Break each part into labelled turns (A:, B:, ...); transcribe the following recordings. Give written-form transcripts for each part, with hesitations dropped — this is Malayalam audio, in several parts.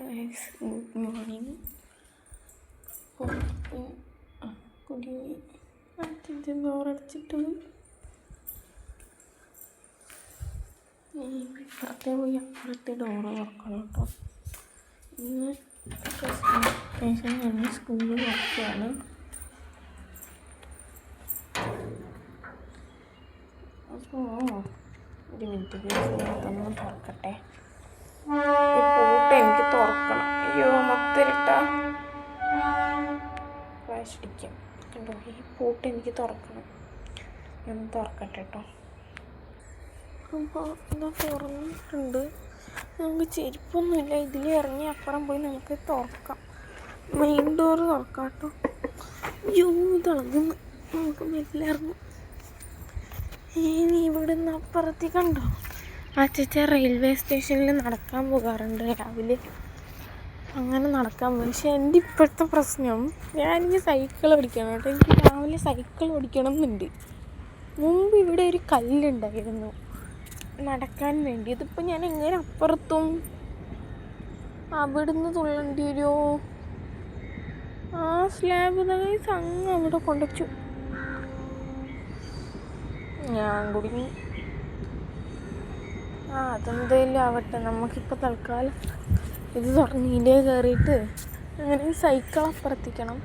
A: Good morning. കുടി ഡോറടച്ചിട്ട് ഇപ്പുറത്തെ പോയി അപ്പുറത്തെ ഡോറ് തുറക്കണം കേട്ടോ. ഇന്ന് ശേഷം ഞങ്ങൾ സ്കൂളിൽ തുറക്കുകയാണ്. അപ്പോൾ ഒരു മിനിറ്റ് നേരത്തൊന്നും തുറക്കട്ടെ. ഈ പൂട്ട് എനിക്ക് തുറക്കണം. അയ്യോ മൊത്തരിട്ട ഫ്ലാഷ് അടിക്കാം കണ്ടോ. ഈ പൂട്ട് എനിക്ക് തുറക്കണം. ഞാൻ തുറക്കട്ടെ കേട്ടോ. അപ്പോൾ ഇതാ തുറന്നിട്ടുണ്ട്. നമുക്ക് ചെരുപ്പൊന്നുമില്ല. ഇതിൽ ഇറങ്ങി അപ്പുറം പോയി നമുക്ക് തുറക്കാം. മെയിൻ ഡോറ് തുറക്കാം കേട്ടോ. അയ്യോ തിളങ്ങുന്നു. നമുക്ക് മെല്ലെ ഇറങ്ങും. ഇനി ഇവിടെ നിന്ന് അപ്പുറത്തേക്ക് കണ്ടോ, അച്ചച്ച റെയിൽവേ സ്റ്റേഷനിൽ നടക്കാൻ പോകാറുണ്ട് രാവിലെ. അങ്ങനെ നടക്കാൻ പോകും. പക്ഷെ എൻ്റെ ഇപ്പോഴത്തെ പ്രശ്നം, ഞാനെനിക്ക് സൈക്കിൾ ഓടിക്കണം കേട്ടോ. എനിക്ക് രാവിലെ സൈക്കിൾ ഓടിക്കണം എന്നുണ്ട്. മുമ്പ് ഇവിടെ ഒരു കല്ലുണ്ടായിരുന്നു നടക്കാൻ വേണ്ടി. ഇതിപ്പോൾ ഞാൻ എങ്ങനെ അപ്പുറത്തും അവിടുന്ന് തുള്ളേണ്ടി വരുമോ? ആ സ്ലാബ് അങ്ങ് അവിടെ കൊണ്ടുവച്ചു. ഞാൻ കുടുങ്ങി. അതെന്തെങ്കിലും ആവട്ടെ, നമുക്കിപ്പോൾ തൽക്കാലം ഇത് തുറന്ന് ഇതിൻ്റെ കയറിയിട്ട് അങ്ങനെ സൈക്കിൾ അപ്പുറത്തിക്കണം.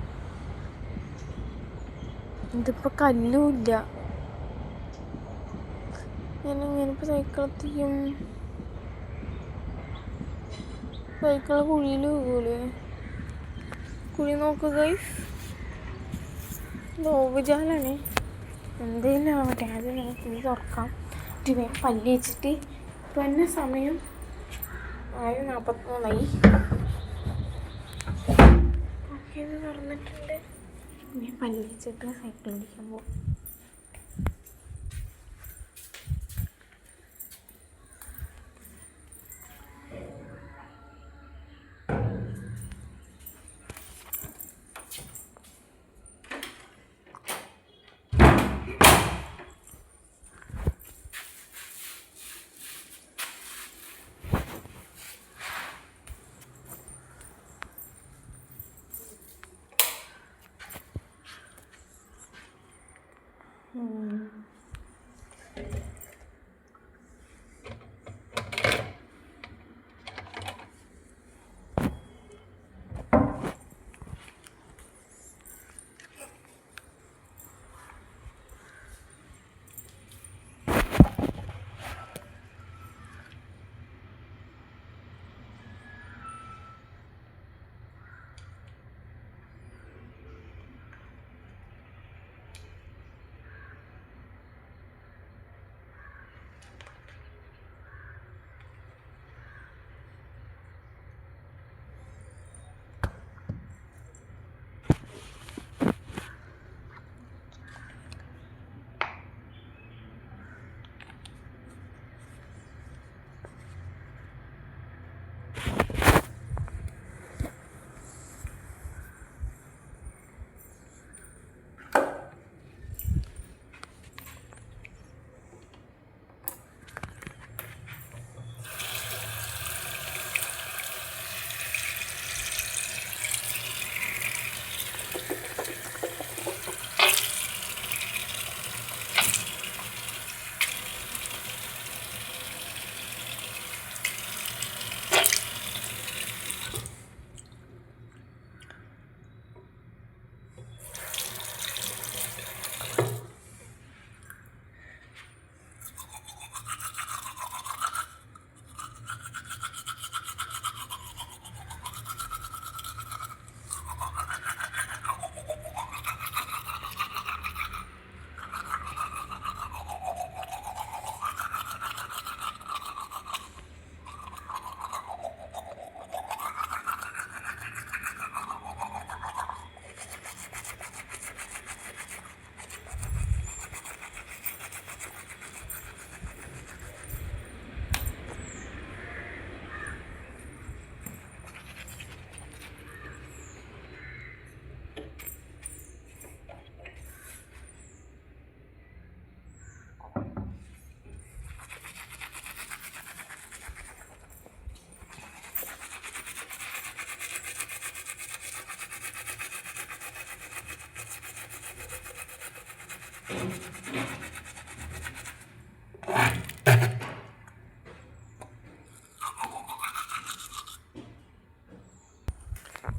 A: ഇതിപ്പോൾ കല്ലും ഇല്ല. ഞാനിപ്പോൾ സൈക്കിൾ എത്തിക്കും. സൈക്കിൾ കുഴിയിൽ പോകൂലേ? കുഴി നോക്കുക. ഇത് ഓവുചാലാണ്. എന്തെങ്കിലും ആവട്ടെ, അത് നമുക്ക് കുഴി തുറക്കാം. വേഗം പല്ല് വെച്ചിട്ട് ഇപ്പം തന്നെ സമയം 7:43. ഓക്കെ, ഇത് തുറന്നിട്ടുണ്ട്. ഞാൻ പല്ല് വെച്ചിട്ട് സൈക്കിൾ ഓടിക്കാൻ പോകും.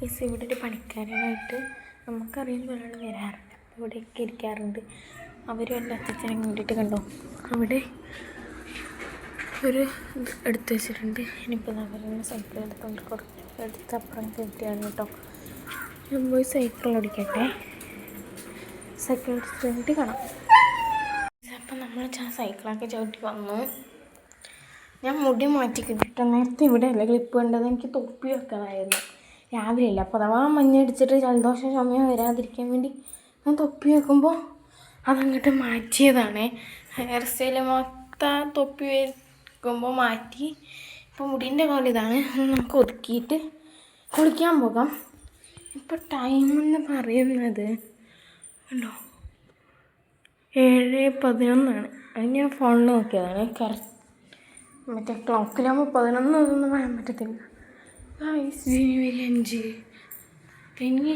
A: ഇവിടെ ഒരു പണിക്കാരനായിട്ട് നമുക്കറിയുന്ന ഒരാൾ വരാറുണ്ട്, ഇവിടെയൊക്കെ ഇരിക്കാറുണ്ട്. അവരും എൻ്റെ അച്ഛനെ വേണ്ടിയിട്ട് കണ്ടോ അവിടെ ഒരു ഇത് എടുത്ത് വെച്ചിട്ടുണ്ട്. ഇനിയിപ്പോൾ അവരുടെ സൈക്കിൾ എടുത്ത് അപ്പുറം കയറ്റിയാണ് കേട്ടോ. ഞാൻ പോയി സൈക്കിൾ ഓടിക്കട്ടെ, സൈക്കിൾ ഓടിച്ചിട്ട് കാണാം. അപ്പം നമ്മൾ സൈക്കിളൊക്കെ ചവിട്ടി വന്നു. ഞാൻ മുടി മാറ്റി കിട്ടിട്ടോ. നേരത്തെ ഇവിടെ അല്ല ക്ലിപ്പ് കണ്ടത്, എനിക്ക് തൊപ്പി വെക്കാനായിരുന്നു. രാവിലെ ഇല്ല, അപ്പോൾ അഥവാ മഞ്ഞടിച്ചിട്ട് ജലദോഷം ചുമയോ വരാതിരിക്കാൻ വേണ്ടി ഞാൻ തൊപ്പി വെക്കുമ്പോൾ അതങ്ങോട്ട് മാറ്റിയതാണ്. ഹെയർ സ്റ്റൈൽ മൊത്തം തൊപ്പി വെക്കുമ്പോൾ മാറ്റി. ഇപ്പോൾ മുടീൻ്റെ കോലം ഇതാണ്. നമുക്ക് ഒതുക്കിയിട്ട് കുളിക്കാൻ പോകാം. ഇപ്പോൾ ടൈം എന്ന് പറയുന്നത് കണ്ടോ 7:11. അത് ഞാൻ ഫോണിൽ നോക്കിയതാണ്. കറക്റ്റ് മറ്റേ ക്ലോക്കിലാകുമ്പോൾ 11 അതൊന്നും പറയാൻ പറ്റത്തില്ല. ജനുവരി 5 എനിക്ക്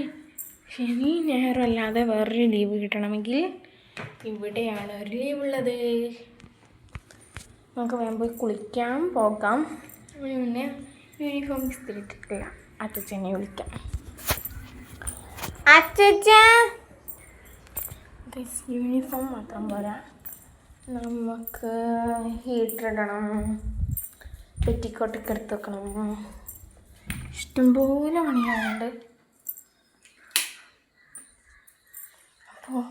A: ശനി ഞായറല്ലാതെ വേറൊരു ലീവ് കിട്ടണമെങ്കിൽ ഇവിടെയാണ് ഒരു ലീവുള്ളത്. നമുക്ക് വേഗം പോയി കുളിക്കാൻ പോകാം. പിന്നെ യൂണിഫോം ഇസ്തിരിട്ടിട്ടില്ല, അച്ഛനെ വിളിക്കാം. അച്ഛ യൂണിഫോം മാത്രം പോരാ, നമുക്ക് ഹീറ്റർ ഇടണം, പെറ്റിക്കോട്ടൊക്കെ എടുത്ത് വെക്കണം, ഇഷ്ടംപോലെ പണിയാറുണ്ട്. അപ്പോൾ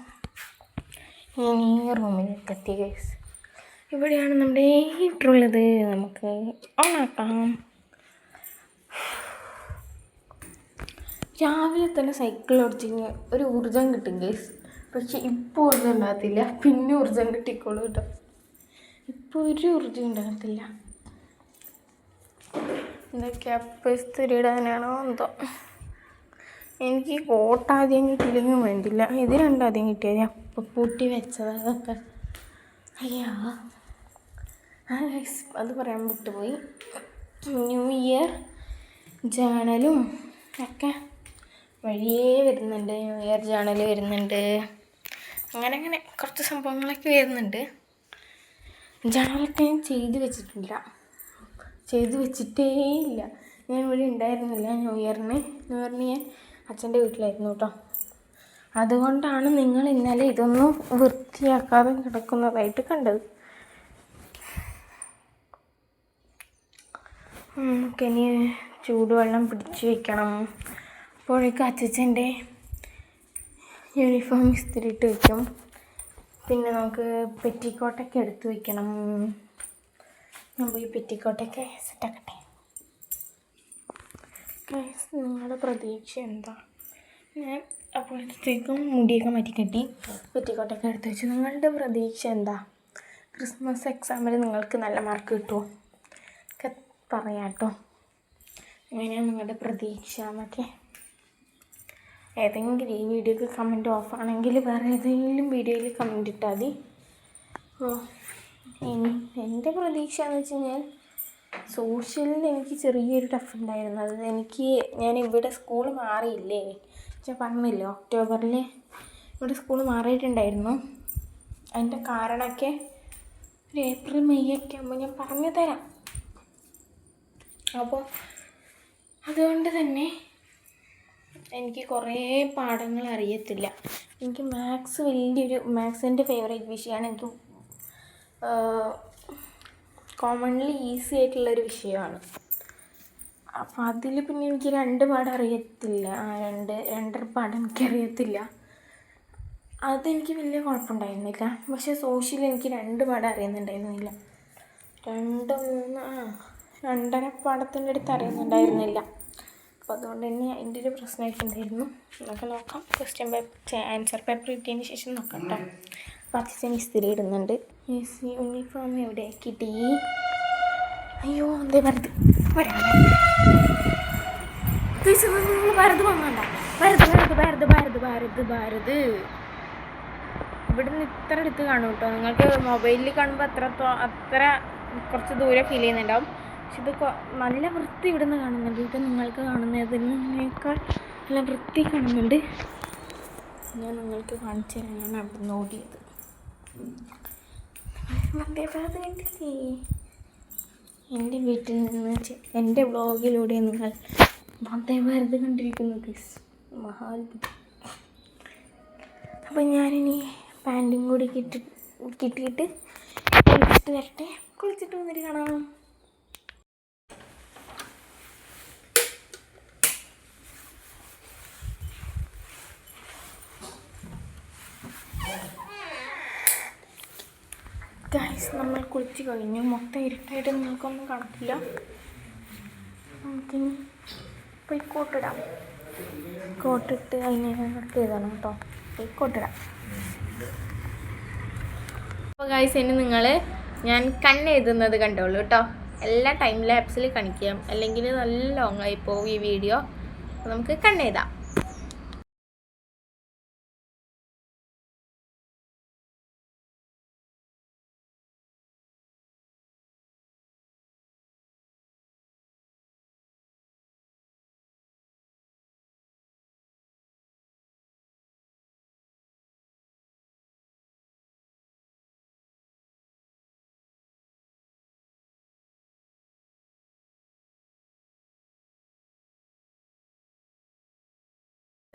A: ഞാൻ ഈ റൂമിലേക്ക് എത്തി ഗൈസ്. ഇവിടെയാണ് നമ്മുടെ ഹീറ്റർ ഉള്ളത്, നമുക്ക് ഓണാക്കാം. രാവിലെ തന്നെ സൈക്കിൾ ഓടിച്ചിങ്ങനെ ഒരു ഊർജം കിട്ടും ഗൈസ്. പക്ഷെ ഇപ്പോൾ ഊർജം ഉണ്ടാകത്തില്ല, പിന്നെ ഊർജം കിട്ടിക്കോളൂ കേട്ടോ. ഇപ്പോൾ ഒരു ഊർജം ഉണ്ടാകത്തില്ല. എന്തൊക്കെ സ്ഥിരയിടാനാണോ എന്തോ. എനിക്ക് കോട്ട ആദ്യം കിട്ടിയില്ലെങ്കിൽ വേണ്ടില്ല, ഇത് രണ്ടാദ്യം കിട്ടിയത് അപ്പം പൂട്ടി വെച്ചത്. അതൊക്കെ അയ്യാ അത് പറയാൻ വിട്ടുപോയി. ന്യൂ ഇയർ ജേണലും ഒക്കെ വഴിയേ വരുന്നുണ്ട്. ന്യൂ ഇയർ ജേണൽ വരുന്നുണ്ട്, അങ്ങനെ കുറച്ച് സംഭവങ്ങളൊക്കെ വരുന്നുണ്ട്. ജേണലൊക്കെ ഞാൻ ചെയ്ത് വെച്ചിട്ടേ ഇല്ല. ഞാൻ ഇവിടെ ഉണ്ടായിരുന്നില്ല ന്യൂ ഇയറിന് ഞാൻ അച്ഛൻ്റെ വീട്ടിലായിരുന്നു കേട്ടോ. അതുകൊണ്ടാണ് നിങ്ങൾ ഇന്നലെ ഇതൊന്നും വൃത്തിയാക്കാതെ കിടക്കുന്നതായിട്ട് കണ്ടത്. നമുക്കിനി ചൂടുവെള്ളം പിടിച്ച് വയ്ക്കണം. അപ്പോഴേക്കും അച്ഛൻ്റെ യൂണിഫോം ഇസ്തിരിയിട്ട് വയ്ക്കും. പിന്നെ നമുക്ക് പെറ്റിക്കോട്ടൊക്കെ എടുത്ത് വയ്ക്കണം. ഞാൻ പോയി പെറ്റിക്കോട്ടൊക്കെ സെറ്റാക്കട്ടെ. നിങ്ങളുടെ പ്രതീക്ഷ എന്താ? ഞാൻ അപ്പോഴത്തേക്കും മുടിയൊക്കെ മാറ്റിക്കെട്ടി പെറ്റിക്കോട്ടൊക്കെ എടുത്ത് വെച്ചു. നിങ്ങളുടെ പ്രതീക്ഷ എന്താ? ക്രിസ്മസ് എക്സാമിൽ നിങ്ങൾക്ക് നല്ല മാർക്ക് കിട്ടുമോ ഒക്കെ പറയാം കേട്ടോ. എങ്ങനെയാണ് നിങ്ങളുടെ പ്രതീക്ഷ എന്നൊക്കെ. ഏതെങ്കിലും ഈ വീഡിയോക്ക് കമൻറ്റ് ഓഫ് ആണെങ്കിൽ വേറെ ഏതെങ്കിലും വീഡിയോയിൽ കമൻറ്റ് ഇട്ടാൽ മതി. എൻ്റെ പ്രതീക്ഷ എന്ന് വെച്ച് കഴിഞ്ഞാൽ സോഷ്യലിൽ എനിക്ക് ചെറിയൊരു ടഫ് ഉണ്ടായിരുന്നു. അത് ഞാൻ ഇവിടെ സ്കൂൾ മാറിയില്ലേ, ഞാൻ പറഞ്ഞില്ലേ ഒക്ടോബറിൽ ഇവിടെ സ്കൂൾ മാറിയിട്ടുണ്ടായിരുന്നു. അതിൻ്റെ കാരണമൊക്കെ ഒരു ഏപ്രിൽ മെയ് ഒക്കെ ആകുമ്പോൾ ഞാൻ പറഞ്ഞു തരാം. അപ്പോൾ അതുകൊണ്ട് തന്നെ എനിക്ക് കുറേ പാഠങ്ങൾ അറിയത്തില്ല. എനിക്ക് മാത്സ് എൻ്റെ ഫേവറേറ്റ് വിഷയമാണ്. എനിക്ക് കോമൺലി ഈസി ആയിട്ടുള്ളൊരു വിഷയമാണ്. അപ്പോൾ അതിൽ പിന്നെ എനിക്ക് 2 പാഠം അറിയത്തില്ല, 2.5 പാഠം എനിക്കറിയത്തില്ല. അതെനിക്ക് വലിയ കുഴപ്പമുണ്ടായിരുന്നില്ല. പക്ഷേ സോഷ്യൽ എനിക്ക് 2 പാഠം അറിയുന്നുണ്ടായിരുന്നില്ല, 2.5 പാഠത്തിൻ്റെ അടുത്ത് അറിയുന്നുണ്ടായിരുന്നില്ല. അപ്പോൾ അതുകൊണ്ട് തന്നെ അതിൻ്റെ ഒരു പ്രശ്നമായിട്ടുണ്ടായിരുന്നു. നമുക്ക് നോക്കാം, ആൻസർ പേപ്പർ കിട്ടിയതിന് ശേഷം നോക്കാം കേട്ടോ. അപ്പോൾ അച്ഛൻ ഇസ്തിരി ഇടുന്നുണ്ട്. യൂണിഫോം എവിടെ കിട്ടി? അയ്യോ എന്തേ വരത് വരാതെ വരത് വന്നണ്ട ഭാരത് ഇവിടുന്ന് ഇത്ര അടുത്ത് കാണും കേട്ടോ. നിങ്ങൾക്ക് മൊബൈലിൽ കാണുമ്പോൾ അത്ര കുറച്ച് ദൂരെ ഫീൽ ചെയ്യുന്നുണ്ടാവും. പക്ഷെ ഇത് നല്ല വൃത്തി ഇവിടുന്ന് കാണുന്നുണ്ട് കേട്ടോ. നിങ്ങൾക്ക് കാണുന്നതിനേക്കാൾ നല്ല വൃത്തി കാണുന്നുണ്ട്. ഞാൻ നിങ്ങൾക്ക് കാണിച്ചു തരാനാണ് അവിടുന്ന് ഓടിയത്. എൻ്റെ വീട്ടിൽ നിന്ന് എൻ്റെ വ്ളോഗിലൂടെ നിങ്ങൾ വന്ദേഭാരത് കണ്ടിരിക്കുന്നു ഗൈസ്, മഹാത്ഭുതം. അപ്പം ഞാനിനി പാൻറ്റും കൂടി കിട്ടിയിട്ട് കുളിച്ചിട്ട് വരട്ടെ. കുളിച്ചിട്ട് വന്നിട്ട് കാണാം. ഗൈസ്, നമ്മൾ കുളിച്ച് കഴിഞ്ഞു. മൊത്തം ഇരുട്ടായിട്ട് നിങ്ങൾക്കൊന്നും കാണത്തില്ല. നമുക്കിനി പോയി കോട്ടിടാം. കോട്ടിട്ട് അതിനെ വർക്ക് ചെയ്തോളാം കേട്ടോ. പോയി കോട്ടിടാം. അപ്പോൾ ഗൈസ്, ഇനി ഞാൻ കണ്ണെഴുതുന്നത് കണ്ടോളൂ കേട്ടോ. എല്ലാ ടൈം ലാപ്സിൽ കാണിക്കാം, അല്ലെങ്കിൽ നല്ല ലോങ് ആയി പോകും ഈ വീഡിയോ. അപ്പോൾ നമുക്ക് കണ്ണെഴുതാം.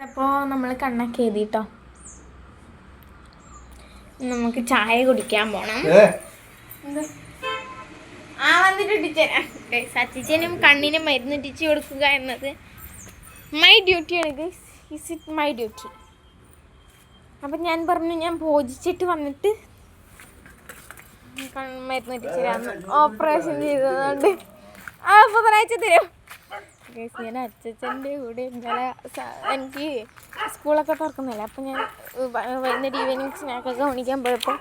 A: അപ്പോൾ നമ്മൾ കണ്ണൊക്കെ എഴുതിട്ടോ. നമുക്ക് ചായ കുടിക്കാൻ പോണം. വന്നിട്ട് ടീച്ചർ സച്ചിച്ചനും കണ്ണിന് മരുന്ന് ഇട്ടിച്ച് കൊടുക്കുക എന്നത് മൈ ഡ്യൂട്ടിയാണ് guys. Is it my duty. അപ്പം ഞാൻ പറഞ്ഞു, ഞാൻ ഭോജിച്ചിട്ട് വന്നിട്ട് മരുന്ന് ഇട്ടിച്ച് തരാമെന്ന്. ഓപ്പറേഷൻ ചെയ്തതുകൊണ്ട് ബുധനാഴ്ച തരും. ഞാൻ അച്ഛൻ്റെ കൂടെ ഇന്നലെ എനിക്ക് സ്കൂളൊക്കെ തുറക്കുന്നില്ല. അപ്പം ഞാൻ വൈകുന്നേരം ഈവനിങ് സ്നാക്കൊക്കെ മേടിക്കാൻ പോയപ്പോൾ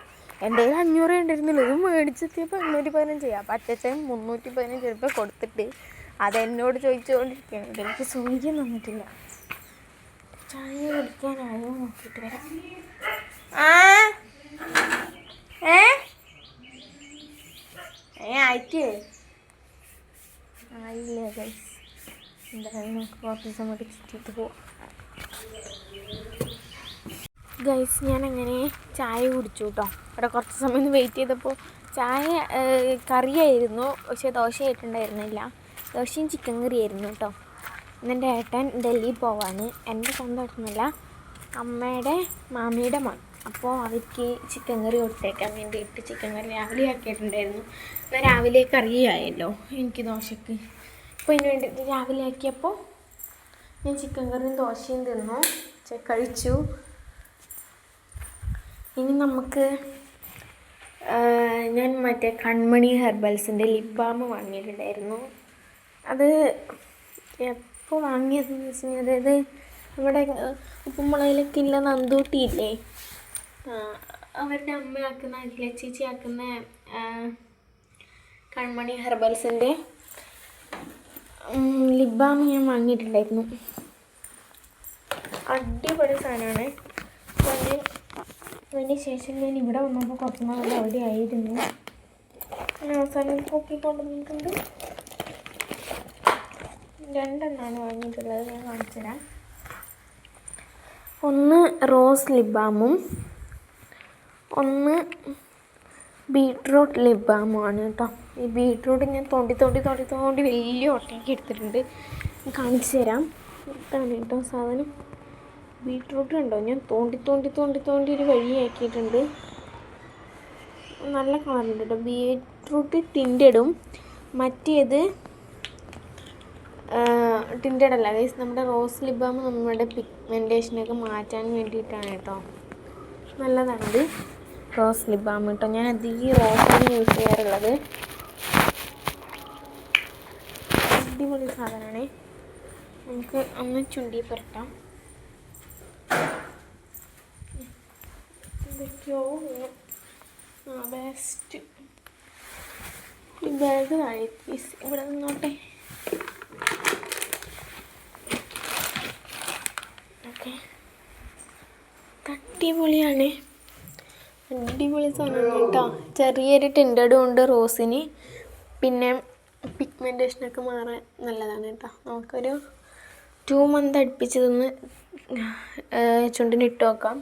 A: എൻ്റെ കയ്യിൽ 500 ഉണ്ടായിരുന്നില്ല. ഇത് മേടിച്ചെത്തിയപ്പോൾ 815 അപ്പം അച്ഛൻ 315 രൂപ കൊടുത്തിട്ട് അതെന്നോട് ചോദിച്ചുകൊണ്ടിരിക്കുകയാണ്. എനിക്ക് സൂചിയും തന്നിട്ടില്ല. ചായ കുടിക്കാനായോ നോക്കിയിട്ട് വരാം. ആയിട്ടേ ആയില്ലേ ഗൈസ്? എന്തായാലും നമുക്ക് കുറച്ച് ദിവസം കൂടി ചുറ്റിയിട്ട് പോവാം. ഗൈസ്, ഞാനങ്ങനെ ചായ കുടിച്ചു കേട്ടോ. അവിടെ കുറച്ച് സമയം വെയിറ്റ് ചെയ്തപ്പോൾ ചായ കറിയായിരുന്നു, പക്ഷേ ദോശയായിട്ടുണ്ടായിരുന്നില്ല. ദോശയും ചിക്കൻ കറിയായിരുന്നു കേട്ടോ. എൻ്റെ ഏട്ടൻ ഡൽഹി പോവാണ്. എൻ്റെ സ്വന്തം ഏട്ടനല്ല, അമ്മയുടെ മാമിയുടെ മോൻ. അപ്പോൾ അവർക്ക് ചിക്കൻ കറി കൊടുത്തേക്കാൻ വേണ്ടിയിട്ട് ചിക്കൻ കറി രാവിലെ ആക്കിയിട്ടുണ്ടായിരുന്നു. എന്നാൽ രാവിലെ കറിയായല്ലോ എനിക്ക് ദോശയ്ക്ക്. അപ്പോൾ ഇതിന് വേണ്ടിയിട്ട് രാവിലെ ആക്കിയപ്പോൾ ഞാൻ ചിക്കൻ കറിയും ദോശയും തിന്നു, കഴിച്ചു. ഇനി നമുക്ക് ഞാൻ മറ്റേ കൺമണി ഹെർബൽസിൻ്റെ ലിപ് ബാം വാങ്ങിയിട്ടുണ്ടായിരുന്നു. അത് എപ്പോൾ വാങ്ങിയതെന്ന് വെച്ച് കഴിഞ്ഞാൽ, അതായത് നമ്മുടെ ഉപ്പുമുളകിലൊക്കെ ഇല്ല നന്ദൂട്ടിയില്ലേ, അവരുടെ അമ്മയാക്കുന്ന അഖില ചേച്ചി ആക്കുന്ന കൺമണി ഹെർബൽസിൻ്റെ ലിപ് ബാം ഞാൻ വാങ്ങിയിട്ടുണ്ടായിരുന്നു. അടിപൊളി സാധനമാണ്. അതിന് ശേഷം ഞാൻ ഇവിടെ വന്നപ്പോൾ കുറച്ച് നാൾ അവിടെ ആയിരുന്നു. അവസാനം പൊക്കിക്കൊണ്ടുവന്നിട്ടുണ്ട്. 2 എണ്ണമാണ് വാങ്ങിയിട്ടുള്ളത്. ഞാൻ കാണിച്ചു തരാം. ഒന്ന് റോസ് ലിപ് ബാമും ഒന്ന് ബീട്രൂട്ട് ലിപ് ബാമുമാണ് കേട്ടോ. ഈ ബീട്രൂട്ട് ഞാൻ തോണ്ടി വലിയ ഒട്ടയ്ക്ക് എടുത്തിട്ടുണ്ട്. കാണിച്ചു തരാം. ഇതാണ് കേട്ടോ സാധനം. ബീട്രൂട്ട് കണ്ടോ, ഞാൻ തോണ്ടി ഒരു വഴിയാക്കിയിട്ടുണ്ട്. നല്ല കളറുണ്ട് കേട്ടോ. ബീട്രൂട്ട് ടിൻറ്റഡും മറ്റേത് ടിൻറ്റഡ് അല്ല ഗൈസ്. നമ്മുടെ റോസ് ലിപ് ബാം നമ്മുടെ പിഗ്മെൻറ്റേഷനൊക്കെ മാറ്റാൻ വേണ്ടിയിട്ടാണ് കേട്ടോ. നല്ലതാണത് റോസ് ലിപ് ബാം കേട്ടോ. ഞാൻ അധികം റോസാണ് യൂസ് ചെയ്യാറുള്ളത്. അടിപൊളി സാധനമാണ്. നമുക്ക് ഒന്ന് ചുണ്ടി പുരട്ടാം. എന്തൊക്കെയോ ബെസ്റ്റ്. ഈ ബാഗ് താഴെ ഇവിടെ നിന്നോട്ടെ. ഓക്കെ, അടിപൊളിയാണ്. അടിപൊളി സാധനമാണ് കേട്ടോ. ചെറിയൊരു ടിൻറ്റഡും ഉണ്ട് റോസിന്. പിന്നെ പിഗ്മെൻറ്റേഷനൊക്കെ മാറാൻ നല്ലതാണ് കേട്ടോ. നമുക്കൊരു 2 മന്ത് അടുപ്പിച്ച് നിന്ന് ചുണ്ടിനിട്ട് നോക്കാം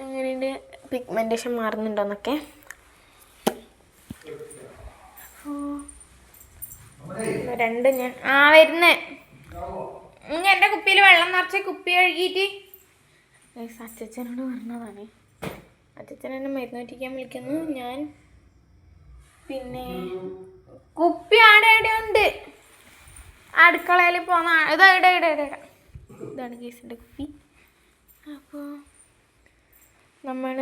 A: എങ്ങനെയുണ്ട് പിഗ്മെൻറ്റേഷൻ മാറുന്നുണ്ടോയെന്നൊക്കെ. രണ്ടും ഞാൻ വരുന്നേ. എൻ്റെ കുപ്പിയിൽ വെള്ളം നിറച്ച് കുപ്പി കഴുകിയിട്ട് അച്ഛനോട് പറഞ്ഞതാണ്. അച്ഛൻ എന്നെ മരുന്ന് പറ്റിക്കാൻ വിളിക്കുന്നു. ഞാൻ പിന്നെ കുപ്പി ആടെ ഉണ്ട് അടുക്കളയിൽ പോന്ന ഇതാണ് കേസിൻ്റെ കുപ്പി. അപ്പോൾ നമ്മൾ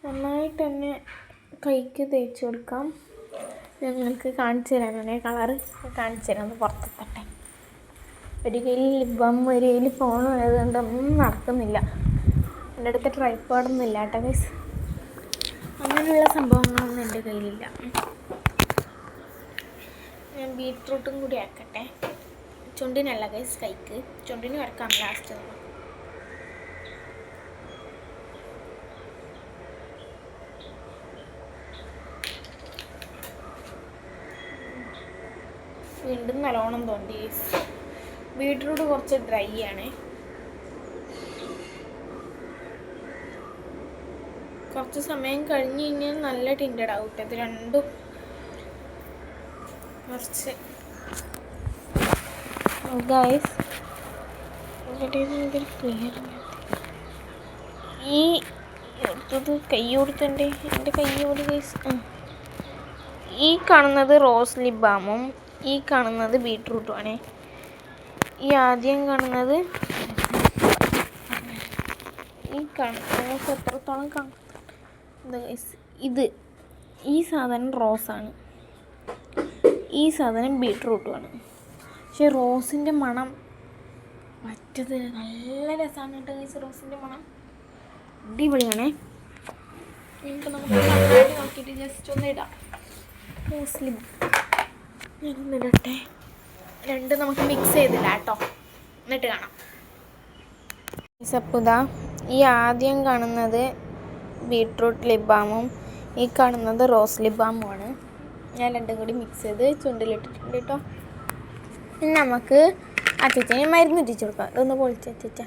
A: നന്നായിട്ട് തന്നെ കൈക്ക് തേച്ച് കൊടുക്കാം. ഞങ്ങൾക്ക് കാണിച്ചു തരാനാണ് കളറ് കാണിച്ചു തരാം. ഒന്ന് പുറത്തെത്തട്ടെ. ഒരു കയ്യിൽ ലിപ് ബാം ഒരു കയ്യിൽ ഫോൺ ആയതുകൊണ്ട് ഒന്നും നടക്കുന്നില്ല. എൻ്റെ അടുത്ത് ട്രൈപ്പോഡൊന്നും ഇല്ല കേട്ടോ ഗൈസ്. അങ്ങനെയുള്ള സംഭവങ്ങളൊന്നും എൻ്റെ കയ്യിലില്ല. ഞാൻ ബീറ്റ്റൂട്ടും കൂടി ആക്കട്ടെ. ചുണ്ടിനല്ല ഗൈസ്, കൈക്ക്. ചുണ്ടിന് വരക്കാം ലാസ്റ്റ്. വീണ്ടും നല്ലോണം തോന്നി ഗൈസ്. ബീറ്റ്റൂട്ട് കുറച്ച് ഡ്രൈ ആണ്. കുറച്ച് സമയം കഴിഞ്ഞ് കഴിഞ്ഞാൽ നല്ല ടിൻറ്റഡ് ആവും. ഇത് രണ്ടും കുറച്ച് ഗൈസ് ക്ലിയർ. ഈ എടുത്തത് കൈയോടുത്തൻ്റെ എൻ്റെ കൈയോട് ഗൈസ്. ഈ കാണുന്നത് റോസ് ലിപ് ബാമും ഈ കാണുന്നത് ബീറ്റ്റൂട്ടുമാണ്. ഈ ആദ്യം കാണുന്നത് ഈ കാണുന്നത് എത്രത്തോളം കാണുന്നത് ഇത് ഈ സാധനം റോസാണ്, ഈ സാധനം ബീറ്റ്റൂട്ടുമാണ്. പക്ഷെ റോസിൻ്റെ മണം മറ്റത് നല്ല രസമാണ് കേട്ടോ ഗൈസ്. റോസിൻ്റെ മണം അടിപൊളിയാണേ. ഇനിയിപ്പോൾ നമുക്ക് നന്നായിട്ട് നോക്കിയിട്ട് ജസ്റ്റ് ഒന്ന് ഇടാം. റോസ് ഞാനൊന്നിടട്ടെ. രണ്ട് നമുക്ക് മിക്സ് ചെയ്തില്ല കേട്ടോ, എന്നിട്ട് കാണാം. സപ്പുദ ഈ ആദ്യം കാണുന്നത് ബീട്രൂട്ട് ലിപ് ബാമും ഈ കാണുന്നത് റോസ് ലിപ് ബാമുമാണ്. ഞാൻ രണ്ടും കൂടി മിക്സ് ചെയ്ത് ചുണ്ടിലിട്ടിട്ടുണ്ട് കേട്ടോ. ഇനി നമുക്ക് അച്ചച്ചനെ മരുന്ന് ഇട്ടിച്ചു കൊടുക്കാം. ഇതൊന്ന് പൊളിച്ച് അച്ചച്ച.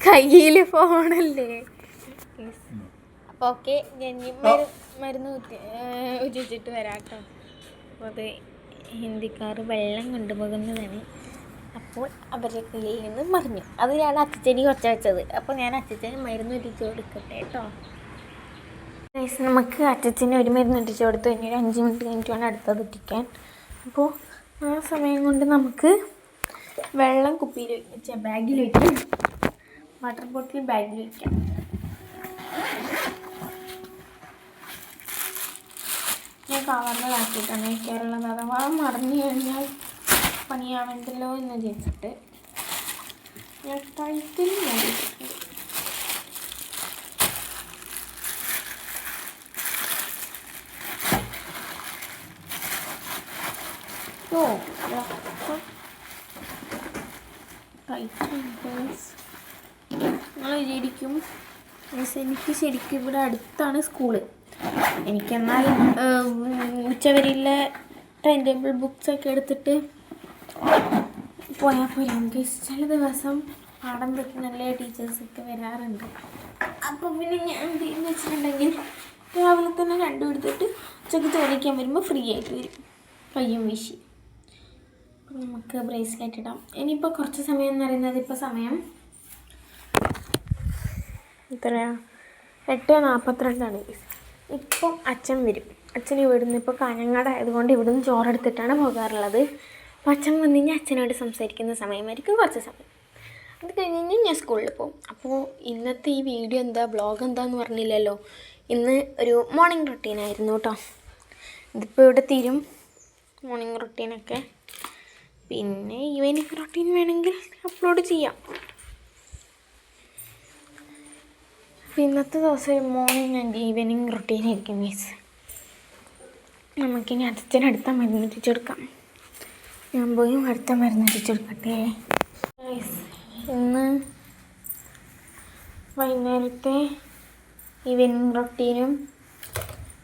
A: കയ്യിൽ ഫോണല്ലേ. അപ്പോൾ ഓക്കെ, ഞാൻ മരുന്ന് ഉറ്റിച്ചിട്ട് വരാം കേട്ടോ. അപ്പോൾ അത് ഹിന്ദിക്കാർ വെള്ളം കൊണ്ടുപോകുന്നതാണ്. അപ്പോൾ അവരുടെ കയ്യിൽ നിന്ന് മറിഞ്ഞു. അത് ഞാൻ അച്ചച്ചനി കുറച്ച് വെച്ചത്. അപ്പോൾ ഞാൻ അച്ചച്ചന് മരുന്ന് ഇട്ടിച്ച് കൊടുക്കട്ടെ കേട്ടോ. നമുക്ക് അച്ചച്ചന് ഒരു മരുന്ന് ഇട്ടിച്ച് കൊടുത്തു. ഇനി ഒരു 5 മിനിറ്റ് കഴിഞ്ഞിട്ട് വേണം അടുത്തത് ഇട്ടിക്കാൻ. അപ്പോൾ ആ സമയം കൊണ്ട് നമുക്ക് വെള്ളം കുപ്പിയിൽ വയ്ക്കാം, ബാഗിൽ വയ്ക്കാം, വാട്ടർ ബോട്ടിൽ ബാഗിൽ വയ്ക്കാം. ഞാൻ കവറിലാക്കിയിട്ടാണ് വയ്ക്കാറുള്ളത്. അഥവാ മറന്നു കഴിഞ്ഞാൽ പണിയാവേണ്ടല്ലോ എന്ന് വിചാരിച്ചിട്ട് ഞാൻ ടൈറ്റിൽ നോക്കിയിട്ടുണ്ട്. നിങ്ങൾ വിചാരിക്കും എനിക്ക് ശരിക്കും ഇവിടെ അടുത്താണ് സ്കൂള്. എനിക്കെന്നാൽ ഉച്ചവരെയുള്ള ടൈം ടേബിൾ ബുക്സൊക്കെ എടുത്തിട്ട് പോയാൽ പോലെ. എനിക്ക് ചില ദിവസം പാഠം നല്ല ടീച്ചേഴ്സൊക്കെ വരാറുണ്ട്. അപ്പോൾ പിന്നെ ഞാൻ എന്തെന്ന് വെച്ചിട്ടുണ്ടെങ്കിൽ രാവിലെ തന്നെ രണ്ടും എടുത്തിട്ട് ഉച്ചയ്ക്ക് ചോദിക്കാൻ വരുമ്പോൾ ഫ്രീ ആയിട്ട് വരും, കയ്യും വീശി. നമുക്ക് ബ്രേസ്ലെറ്റ് ഇടാം. ഇനിയിപ്പോൾ കുറച്ച് സമയം എന്ന് പറയുന്നത് ഇപ്പോൾ സമയം എത്രയാണ്? 8:42. ഇപ്പം അച്ഛൻ വരും. അച്ഛൻ ഇവിടുന്ന് ഇപ്പോൾ കാഞ്ഞങ്ങാട് ആയതുകൊണ്ട് ഇവിടുന്ന് ചോറെടുത്തിട്ടാണ് പോകാറുള്ളത്. അപ്പോൾ അച്ഛൻ വന്നു കഴിഞ്ഞാൽ അച്ഛനോട് സംസാരിക്കുന്ന സമയമായിരിക്കും കുറച്ച് സമയം. അത് കഴിഞ്ഞ് കഴിഞ്ഞാൽ ഞാൻ സ്കൂളിൽ പോകും. അപ്പോൾ ഇന്നത്തെ ഈ വീഡിയോ എന്താ, വ്ളോഗ് എന്താന്ന് പറഞ്ഞില്ലല്ലോ. ഇന്ന് ഒരു മോർണിംഗ് റൊട്ടീനായിരുന്നു കേട്ടോ. ഇതിപ്പോൾ ഇവിടെ തീരും മോർണിംഗ് റൊട്ടീനൊക്കെ. പിന്നെ ഈവനിങ് റൊട്ടീൻ വേണമെങ്കിൽ അപ്ലോഡ് ചെയ്യാം. ഇന്നത്തെ ദിവസം ഒരു മോർണിംഗ് ആൻഡ് ഈവനിങ് റൊട്ടീൻ ആയിരിക്കും മീൻസ്. നമുക്കിനി അടുത്ത മരുന്ന് എത്തിച്ചെടുക്കാം. ഞാൻ പോയി അടുത്ത മരുന്ന് എത്തിച്ചെടുക്കട്ടെ. ഇന്ന് വൈകുന്നേരത്തെ ഈവനിങ് റൊട്ടീനും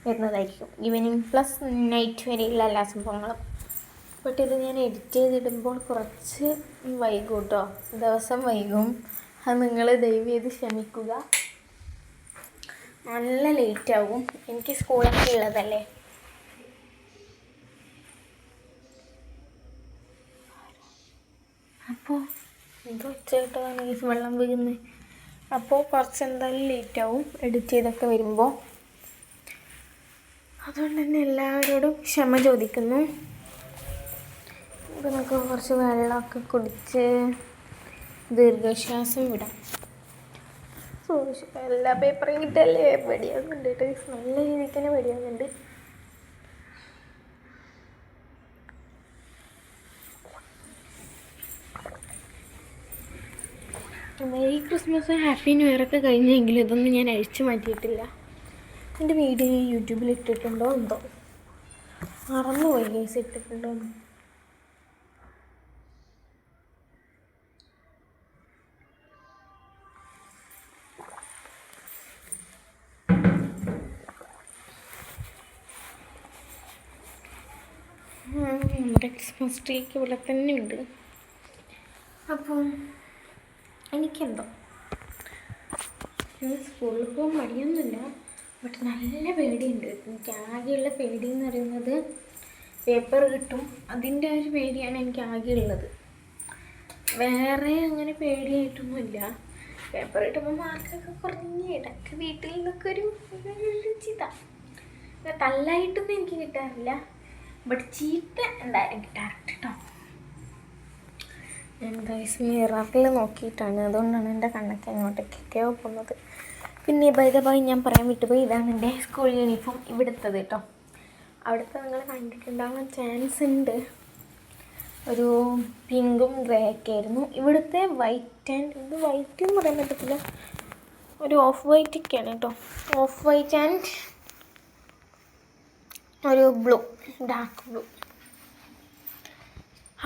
A: വരുന്നതായിരിക്കും. ഈവനിങ് പ്ലസ് നൈറ്റ് വരെയുള്ള എല്ലാ സംഭവങ്ങളും. ബട്ട് ഇത് ഞാൻ എഡിറ്റ് ചെയ്തിടുമ്പോൾ കുറച്ച് വൈകും കേട്ടോ, ദിവസം വൈകും. അത് നിങ്ങൾ ദയവ് ചെയ്ത് ക്ഷമിക്കുക. നല്ല ലേറ്റാവും. എനിക്ക് സ്കൂളൊക്കെ ഉള്ളതല്ലേ, ഇത് ഉച്ചയായിട്ടാണ് ഈ വെള്ളം വീഴുന്നത്. അപ്പോൾ കുറച്ച് എന്തായാലും ലേറ്റാവും എഡിറ്റ് ചെയ്തൊക്കെ വരുമ്പോൾ. അതുകൊണ്ട് തന്നെ എല്ലാവരോടും ക്ഷമ ചോദിക്കുന്നു. ഇപ്പം നമുക്ക് കുറച്ച് വെള്ളമൊക്കെ കുടിച്ച് ദീർഘശ്വാസം വിടാം. എല്ലാ പേപ്പറും കിട്ടല്ലേ പേടിയാകുന്നുണ്ട് കേട്ടോ. നല്ല രീതിക്ക് തന്നെ പേടിയാകുന്നുണ്ട്. Merry Christmas happy new year ഒക്കെ കഴിഞ്ഞെങ്കിലും ഇതൊന്നും ഞാൻ അഴിച്ചു മാറ്റിയിട്ടില്ല. എൻ്റെ വീഡിയോ യൂട്യൂബിൽ ഇട്ടിട്ടുണ്ടോ എന്തോ മറന്നുപോയി ഗൈസ്, ഇട്ടിട്ടുണ്ടോ എന്ന്. നമ്മുടെ ക്രിസ്മസ് ട്രീക്ക് ഇവിടെ തന്നെ ഉണ്ട്. അപ്പം എനിക്കെന്തോ സ്കൂളിൽ പോകാൻ മടിയൊന്നുമില്ല, ബട്ട് നല്ല പേടിയുണ്ട്. എനിക്ക് ആകെയുള്ള പേടി എന്ന് പറയുന്നത് പേപ്പർ കിട്ടും, അതിൻ്റെ ഒരു പേടിയാണ് എനിക്ക് ആകെയുള്ളത്. വേറെ അങ്ങനെ പേടിയായിട്ടൊന്നുമില്ല. പേപ്പർ കിട്ടുമ്പോൾ മാർക്കൊക്കെ കുറഞ്ഞ് ഇടയ്ക്ക് വീട്ടിൽ നിന്നൊക്കെ ഒരു ചിത തല്ലായിട്ടൊന്നും എനിക്ക് കിട്ടാറില്ല, ബട്ട് ചീത്ത എന്തായാലും കിട്ടാറുണ്ട് കേട്ടോ. എന്താ മിററിൽ നോക്കിയിട്ടാണ്, അതുകൊണ്ടാണ് എൻ്റെ കണ്ണൊക്കെ അങ്ങോട്ടേക്കൊക്കെയോ പോകുന്നത്. പിന്നെ ബൈ ഞാൻ പറയാൻ വിട്ടുപോയി, ഇതാണ് എൻ്റെ സ്കൂൾ യൂണിഫോം ഇവിടുത്തത് കേട്ടോ. അവിടുത്തെ നിങ്ങൾ കണ്ടിട്ടുണ്ടാകാൻ ചാൻസ് ഉണ്ട്. ഒരു പിങ്കും ഗ്രേ ഒക്കെ ആയിരുന്നു. ഇവിടുത്തെ വൈറ്റ് ആൻഡ് ഇത് വൈറ്റ് എന്ന് പറയാൻ പറ്റത്തില്ല, ഒരു ഓഫ് വൈറ്റ് ഒക്കെയാണ് കേട്ടോ. ഓഫ് വൈറ്റ് ആൻഡ് ഒരു ബ്ലൂ, ഡാർക്ക് ബ്ലൂ.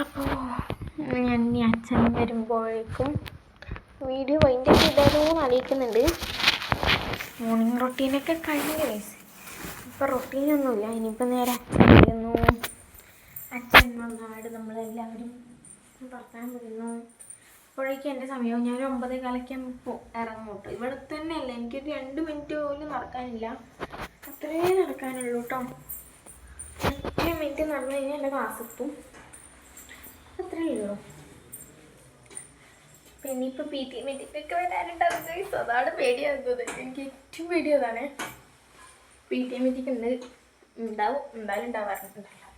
A: അപ്പോൾ ഞാൻ ഇനി അച്ഛൻ വരുമ്പോഴേക്കും വീഡിയോ വൈൻഡ് അപ്പ് ചെയ്താലോ എന്ന് ആലോചിക്കുന്നുണ്ട്. മോർണിംഗ് റൊട്ടീനൊക്കെ കഴിഞ്ഞ വയസ്സ്, ഇപ്പോൾ റൊട്ടീനൊന്നുമില്ല. ഇനിയിപ്പോൾ നേരെ അച്ഛൻ വരുന്നു. അച്ഛൻ വന്നാട് നമ്മളെല്ലാവരും തുറക്കാൻ വരുന്നു. അപ്പോഴേക്കും എൻ്റെ സമയവും ഞാൻ 9:15 ഇറങ്ങും കേട്ടോ. ഇവിടെ തന്നെ അല്ല, എനിക്കൊരു 2 മിനിറ്റ് പോലും നടക്കാനില്ല, അത്രേ നടക്കാനുള്ളൂ കേട്ടോ. 2 മിനിറ്റ് നടന്നു കഴിഞ്ഞാൽ എൻ്റെ ക്ലാസ് എത്തും, അത്രേ ഉള്ളൂ. പിന്നെ ഇപ്പോൾ PT മീറ്റിംഗൊക്കെ വരാനുണ്ടാവും. അതാണ് പേടിയാകുന്നത്, എനിക്ക് ഏറ്റവും പേടി അതാണ്. PT മീറ്റിംഗ് ഉണ്ടാവും, എന്തായാലും ഉണ്ടാവാറുണ്ടല്ലോ.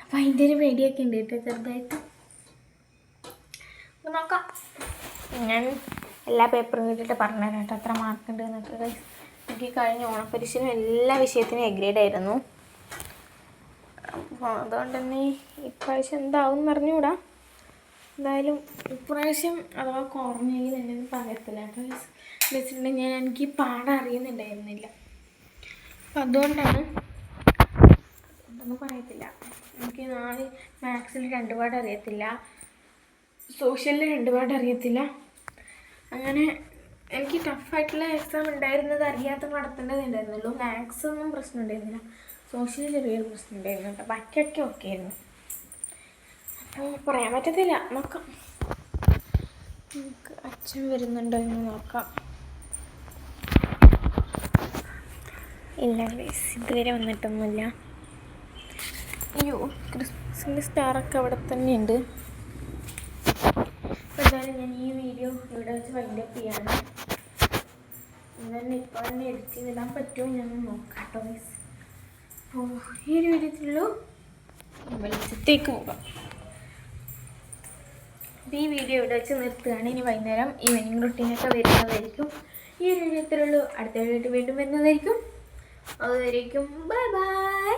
A: അപ്പം അതിൻ്റെ ഒരു പേടിയൊക്കെ ഉണ്ട് കേട്ടോ, ചെറുതായിട്ട്. നോക്കാം, ഞാൻ എല്ലാ പേപ്പറും കിട്ടിയിട്ട് പറഞ്ഞുതരാം കേട്ടോ എത്ര മാർക്കുണ്ട് എന്നൊക്കെ. എനിക്ക് കഴിഞ്ഞ ഓണപ്പരീക്ഷയിലും എല്ലാ വിഷയത്തിനും എ ഗ്രേഡ് ആയിരുന്നു. അപ്പോൾ അതുകൊണ്ട് തന്നെ ഇപ്രാവശ്യം എന്താവും എന്ന് അറിഞ്ഞുകൂടാ. എന്തായാലും ഇപ്രാവശ്യം അഥവാ കുറഞ്ഞെങ്കിൽ എന്നെ പറയത്തില്ല കേട്ടോ. വെച്ചിട്ടുണ്ടെങ്കിൽ എനിക്ക് പാഠം അറിയുന്നുണ്ടായിരുന്നില്ല, അപ്പം അതുകൊണ്ടാണ് ഒന്നും പറയത്തില്ല. എനിക്ക് 4 മാത്സിൽ 2 പാഠം അറിയത്തില്ല, സോഷ്യലിൽ 2 പാഠം അറിയത്തില്ല. അങ്ങനെ എനിക്ക് ടഫായിട്ടുള്ള എക്സാം ഉണ്ടായിരുന്നത് അറിയാത്ത നടത്തേണ്ടതുണ്ടായിരുന്നുള്ളൂ. മാത്സ് ഒന്നും പ്രശ്നം ഉണ്ടായിരുന്നില്ല, സോഷ്യലിൽ ചെറിയൊരു പ്രശ്നം ഉണ്ടായിരുന്നു കേട്ടോ. ബാക്കിയൊക്കെ ഓക്കെ ആയിരുന്നു. അപ്പോൾ പറയാൻ പറ്റത്തില്ല, നോക്കാം. നമുക്ക് അച്ഛൻ വരുന്നുണ്ടോ എന്ന് നോക്കാം. ഇല്ല ഗൈസ്, ഇതുവരെ വന്നിട്ടൊന്നുമില്ല. അയ്യോ, ക്രിസ്മസിൻ്റെ സ്റ്റാറൊക്കെ അവിടെ തന്നെ ഉണ്ട്. എന്തായാലും ഞാൻ ഈ വീഡിയോ ഇവിടെ വെച്ച് വൈൻഡപ്പ് ചെയ്യാണ്. എന്നാലും ഇപ്പോൾ തന്നെ എഡിറ്റ് ചെയ്തിടാൻ പറ്റുമോ ഞാൻ നോക്കാം കേട്ടോ ഗൈസ്. അപ്പോൾ ഈ ഒരു വീഡിയോത്തിലുള്ളൂ, വെളിച്ചത്തേക്ക് പോകാം. അപ്പോൾ ഈ വീഡിയോ ഇവിടെ വെച്ച് നിർത്തുകയാണ്. ഇനി വൈകുന്നേരം ഈവനിങ് റൊട്ടീനൊക്കെ വരുന്നതായിരിക്കും. ഈ ഒരു വീഡിയോത്തിലുള്ളൂ, അടുത്ത വീഡിയോ വീണ്ടും വരുന്നതായിരിക്കും. അതുവരേക്കും ബൈ ബൈ.